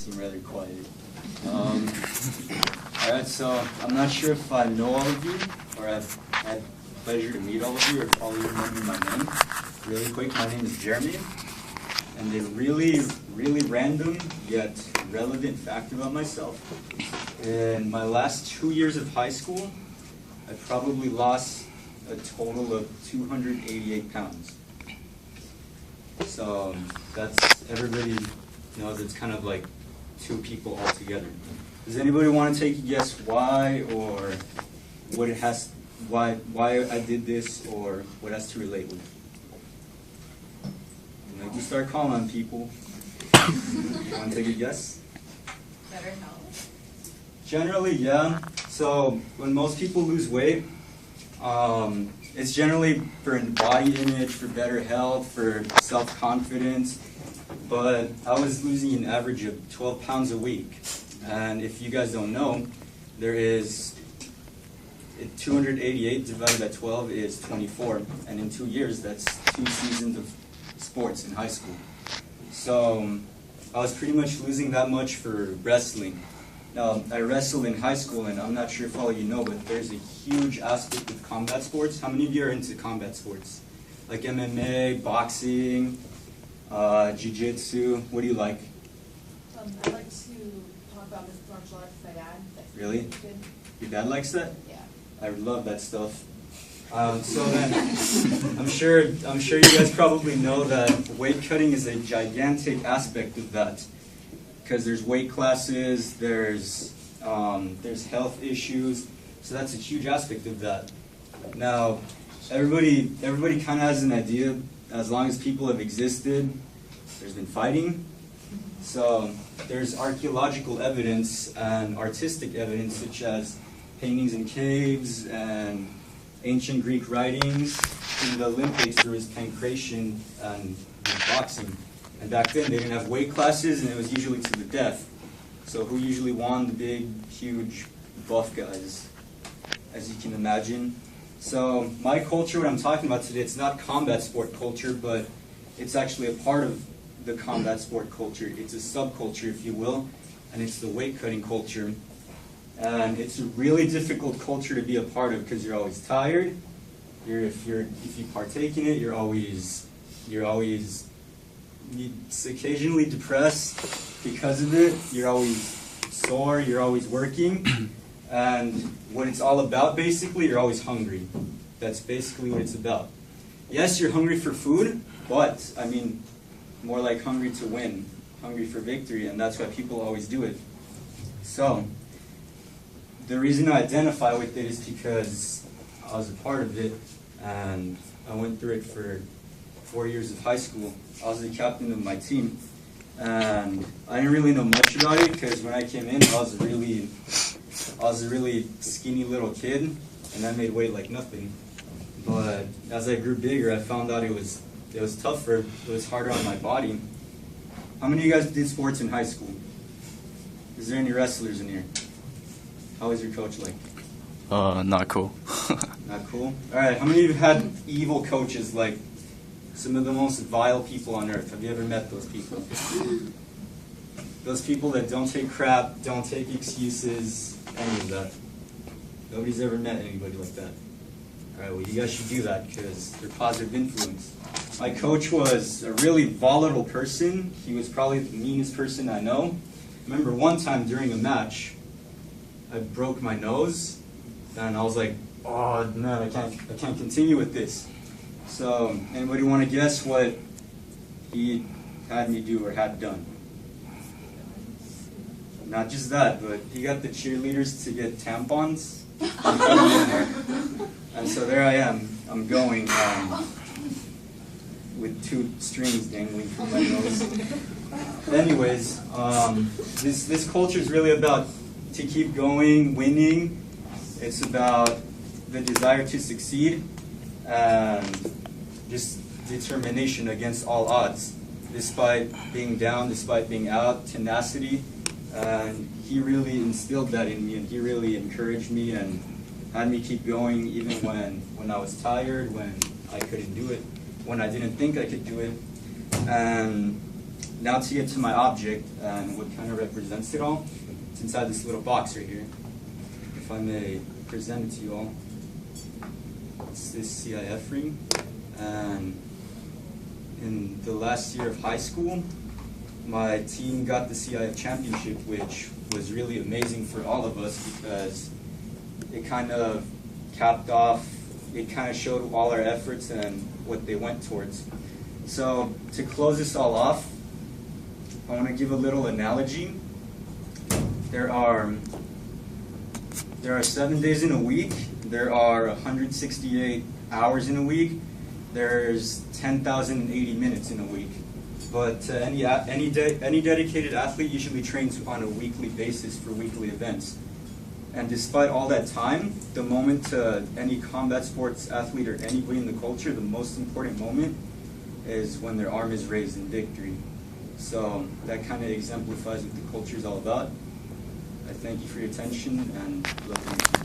seem rather quiet. Alright, so I'm not sure if I know all of you, or I've had the pleasure to meet all of you, or if all of you remember my name. Really quick, my name is Jeremy, and a really random yet relevant fact about myself. In my last 2 years of high school, I probably lost a total of 288 pounds. So that's, everybody knows it's kind of like 2 people all together. Does anybody want to take a guess why, or what it has, why I did this, or what it has to relate with? Like you start calling on people. Want to take a guess? Better health? Generally, yeah. So when most people lose weight, it's generally for body image, for better health, for self-confidence. But I was losing an average of 12 pounds a week. And if you guys don't know, there is 288 divided by 12 is 24. And in 2 years, that's 2 seasons of sports in high school. So I was pretty much losing that much for wrestling. Now, I wrestled in high school, and I'm not sure if all of you know, but there's a huge aspect of combat sports. How many of you are into combat sports? Like MMA, boxing, jiu-jitsu? What do you like? I like to talk about this martial arts with my dad. Really? Your dad likes that? Yeah. I love that stuff. So then, I'm sure you guys probably know that weight cutting is a gigantic aspect of that, because there's weight classes, there's health issues, so that's a huge aspect of that. Now, everybody kind of has an idea. As long as people have existed, there's been fighting. So there's archaeological evidence and artistic evidence, such as paintings in caves and ancient Greek writings. In the Olympics, there was pancration and boxing. And back then, they didn't have weight classes, and it was usually to the death. So who usually won? The big, huge, buff guys, as you can imagine. So my culture, what I'm talking about today, it's not combat sport culture, but it's actually a part of the combat sport culture. It's a subculture, if you will, and it's the weight cutting culture. And it's a really difficult culture to be a part of, because you're always tired. If you partake in it, you're always occasionally depressed because of it. You're always sore. You're always working. And what it's all about, basically, you're always hungry. That's basically what it's about. Yes, you're hungry for food, but I mean, more like hungry to win, hungry for victory, and that's why people always do it. So the reason I identify with it is because I was a part of it, and I went through it for 4 years of high school. I was the captain of my team, and I didn't really know much about it, because when I came in, I was a really skinny little kid, and I made weight like nothing. But as I grew bigger, I found out it was tougher, it was harder on my body. How many of you guys did sports in high school? Is there any wrestlers in here? How was your coach like? Not cool. Not cool? Alright, how many of you had evil coaches, like some of the most vile people on earth? Have you ever met those people? Those people that don't take crap, don't take excuses, any of that. Nobody's ever met anybody like that. Alright, well, you guys should do that, because they're positive influence. My coach was a really volatile person. He was probably the meanest person I know. I remember one time during a match, I broke my nose, and I was like, oh man, I can't continue with this. So, anybody want to guess what he had me do or had done? Not just that, but he got the cheerleaders to get tampons. And so there I am. I'm going with 2 strings dangling from my nose. Anyways, this culture is really about to keep going, winning. It's about the desire to succeed and just determination against all odds, despite being down, despite being out, tenacity. And he really instilled that in me, and he really encouraged me and had me keep going even when I was tired, when I couldn't do it, when I didn't think I could do it. And now to get to my object and what kind of represents it all. It's inside this little box right here. If I may present it to you all. It's this CIF ring. And in the last year of high school, my team got the CIF championship, which was really amazing for all of us because it kind of capped off, it kind of showed all our efforts and what they went towards. So to close this all off, I want to give a little analogy. There are 7 days in a week. There are 168 hours in a week. There's 10,080 minutes in a week. But any dedicated athlete usually trains on a weekly basis for weekly events. And despite all that time, the moment to any combat sports athlete or anybody in the culture, the most important moment is when their arm is raised in victory. So that kind of exemplifies what the culture is all about. I thank you for your attention and love you.